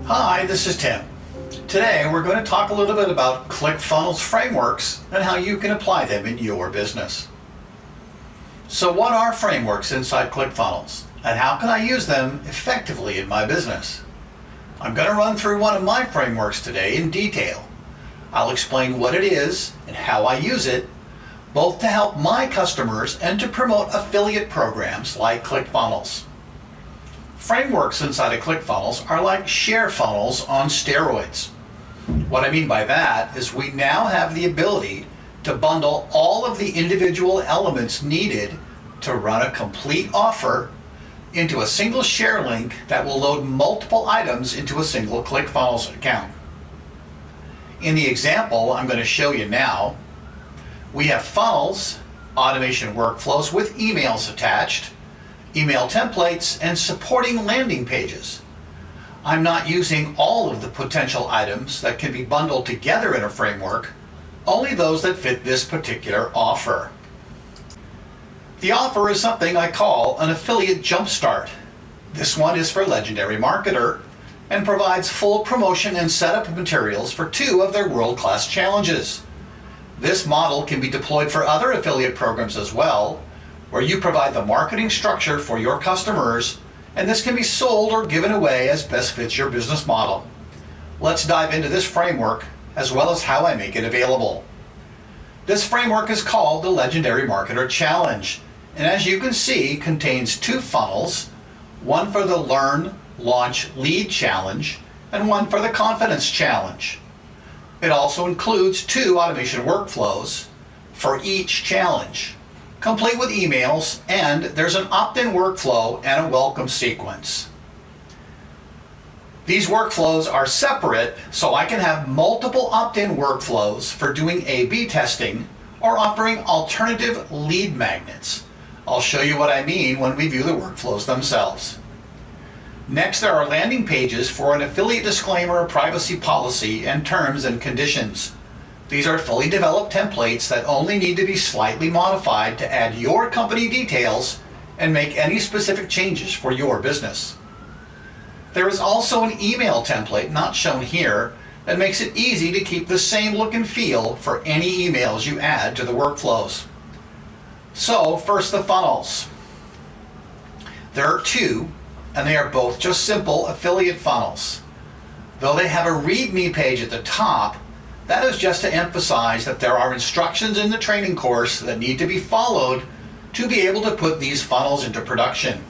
Hi, this is Tim. Today we're going to talk a little bit about ClickFunnels Frameworks and how you can apply them in your business. So what are frameworks inside ClickFunnels and how can I use them effectively in my business? I'm going to run through one of my frameworks today in detail. I'll explain what it is and how I use it, both to help my customers and to promote affiliate programs like ClickFunnels. Frameworks inside of ClickFunnels are like share funnels on steroids. What I mean by that is we now have the ability to bundle all of the individual elements needed to run a complete offer into a single share link that will load multiple items into a single ClickFunnels account. In the example I'm going to show you now, we have funnels, automation workflows with emails attached, email templates, and supporting landing pages. I'm not using all of the potential items that can be bundled together in a framework, only those that fit this particular offer. The offer is something I call an affiliate jumpstart. This one is for Legendary Marketer and provides full promotion and setup materials for 2 of their world-class challenges. This model can be deployed for other affiliate programs as well, where you provide the marketing structure for your customers, and this can be sold or given away as best fits your business model. Let's dive into this framework as well as how I make it available. This framework is called the Legendary Marketer Challenge, and as you can see, contains 2 funnels, one for the Learn, Launch, Lead Challenge, and one for the Confidence Challenge. It also includes 2 automation workflows for each challenge, complete with emails, and there's an opt-in workflow and a welcome sequence. These workflows are separate so I can have multiple opt-in workflows for doing A/B testing or offering alternative lead magnets. I'll show you what I mean when we view the workflows themselves. Next, there are landing pages for an affiliate disclaimer, privacy policy, and terms and conditions. These are fully developed templates that only need to be slightly modified to add your company details and make any specific changes for your business. There is also an email template, not shown here, that makes it easy to keep the same look and feel for any emails you add to the workflows. So first, the funnels. There are 2, and they are both just simple affiliate funnels. Though they have a README page at the top, that is just to emphasize that there are instructions in the training course that need to be followed to be able to put these funnels into production.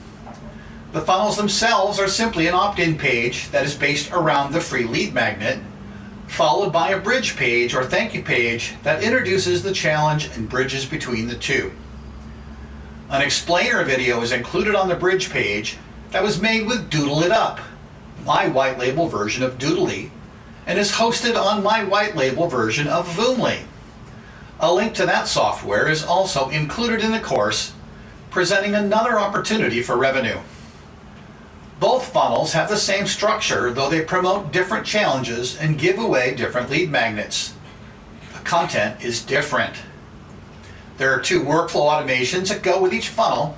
The funnels themselves are simply an opt-in page that is based around the free lead magnet, followed by a bridge page or thank you page that introduces the challenge and bridges between the 2. An explainer video is included on the bridge page that was made with Doodle It Up, my white label version of Doodle, and is hosted on my white label version of Voomly. A link to that software is also included in the course, presenting another opportunity for revenue. Both funnels have the same structure, though they promote different challenges and give away different lead magnets. The content is different. There are 2 workflow automations that go with each funnel.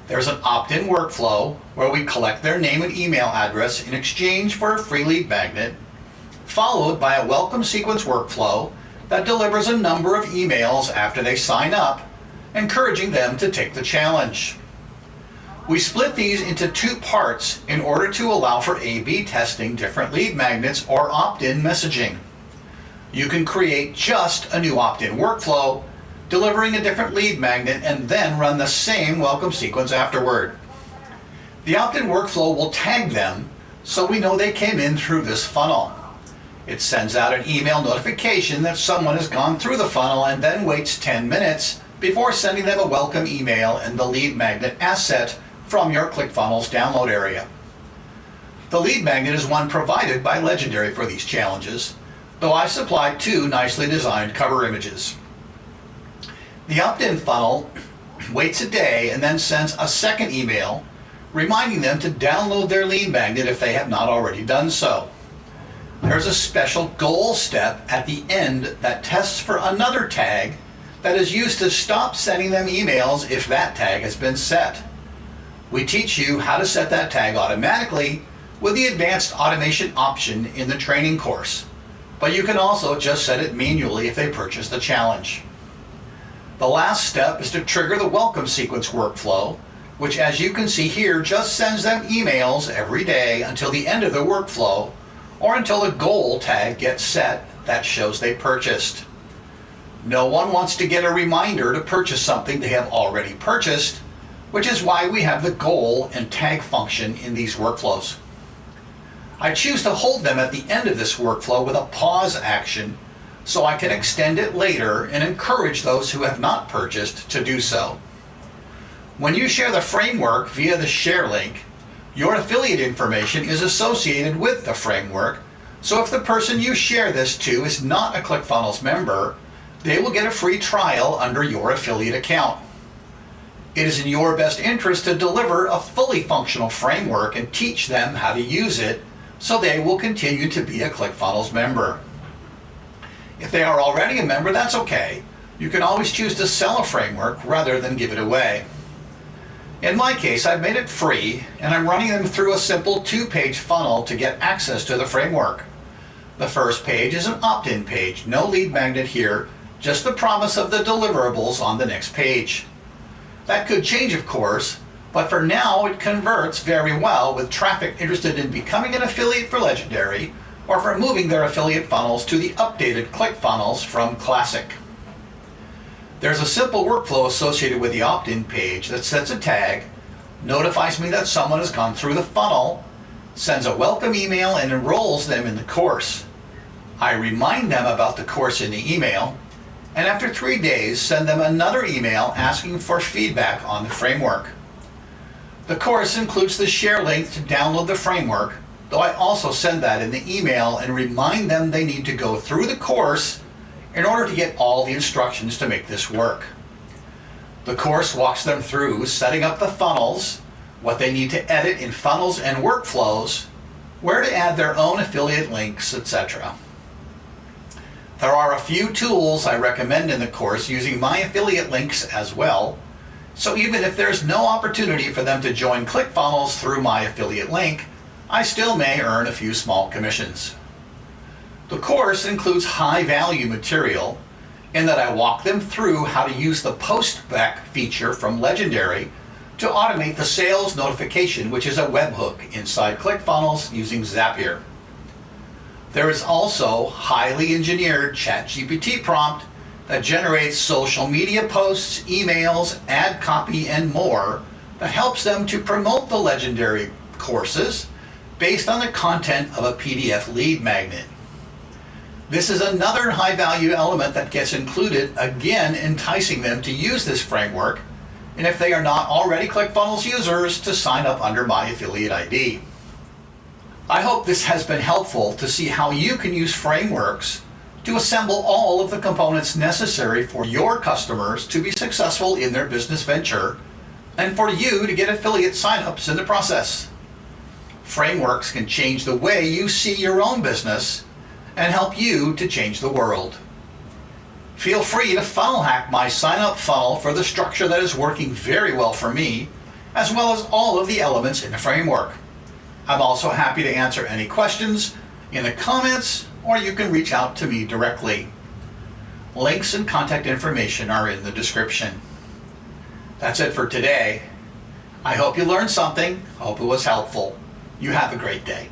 There's an opt-in workflow where we collect their name and email address in exchange for a free lead magnet, followed by a welcome sequence workflow that delivers a number of emails after they sign up, encouraging them to take the challenge. We split these into 2 parts in order to allow for A/B testing different lead magnets or opt-in messaging. You can create just a new opt-in workflow, delivering a different lead magnet, and then run the same welcome sequence afterward. The opt-in workflow will tag them so we know they came in through this funnel. It sends out an email notification that someone has gone through the funnel and then waits 10 minutes before sending them a welcome email and the lead magnet asset from your ClickFunnels download area. The lead magnet is one provided by Legendary for these challenges, though I supplied 2 nicely designed cover images. The opt-in funnel waits a day and then sends a second email reminding them to download their lead magnet if they have not already done so. There's a special goal step at the end that tests for another tag that is used to stop sending them emails if that tag has been set. We teach you how to set that tag automatically with the advanced automation option in the training course, but you can also just set it manually if they purchase the challenge. The last step is to trigger the welcome sequence workflow, which, as you can see here, just sends them emails every day until the end of the workflow or until a goal tag gets set that shows they purchased. No one wants to get a reminder to purchase something they have already purchased, which is why we have the goal and tag function in these workflows. I choose to hold them at the end of this workflow with a pause action so I can extend it later and encourage those who have not purchased to do so. When you share the framework via the share link, your affiliate information is associated with the framework, so if the person you share this to is not a ClickFunnels member, they will get a free trial under your affiliate account. It is in your best interest to deliver a fully functional framework and teach them how to use it so they will continue to be a ClickFunnels member. If they are already a member, that's okay. You can always choose to sell a framework rather than give it away. In my case, I've made it free, and I'm running them through a simple 2-page funnel to get access to the framework. The first page is an opt-in page, no lead magnet here, just the promise of the deliverables on the next page. That could change, of course, but for now it converts very well with traffic interested in becoming an affiliate for Legendary or for moving their affiliate funnels to the updated ClickFunnels from Classic. There's a simple workflow associated with the opt-in page that sets a tag, notifies me that someone has gone through the funnel, sends a welcome email, and enrolls them in the course. I remind them about the course in the email, and after 3 days send them another email asking for feedback on the framework. The course includes the share link to download the framework, though I also send that in the email and remind them they need to go through the course in order to get all the instructions to make this work. The course walks them through setting up the funnels, what they need to edit in funnels and workflows, where to add their own affiliate links, etc. There are a few tools I recommend in the course using my affiliate links as well, so even if there's no opportunity for them to join ClickFunnels through my affiliate link, I still may earn a few small commissions. The course includes high-value material in that I walk them through how to use the post-back feature from Legendary to automate the sales notification, which is a webhook inside ClickFunnels using Zapier. There is also highly engineered ChatGPT prompt that generates social media posts, emails, ad copy, and more that helps them to promote the Legendary courses based on the content of a PDF lead magnet. This is another high-value element that gets included, again enticing them to use this framework, and if they are not already ClickFunnels users, to sign up under my affiliate ID. I hope this has been helpful to see how you can use frameworks to assemble all of the components necessary for your customers to be successful in their business venture and for you to get affiliate signups in the process. Frameworks can change the way you see your own business and help you to change the world. Feel free to funnel hack my sign-up funnel for the structure that is working very well for me, as well as all of the elements in the framework. I'm also happy to answer any questions in the comments, or you can reach out to me directly. Links and contact information are in the description. That's it for today. I hope you learned something. Hope it was helpful. You have a great day.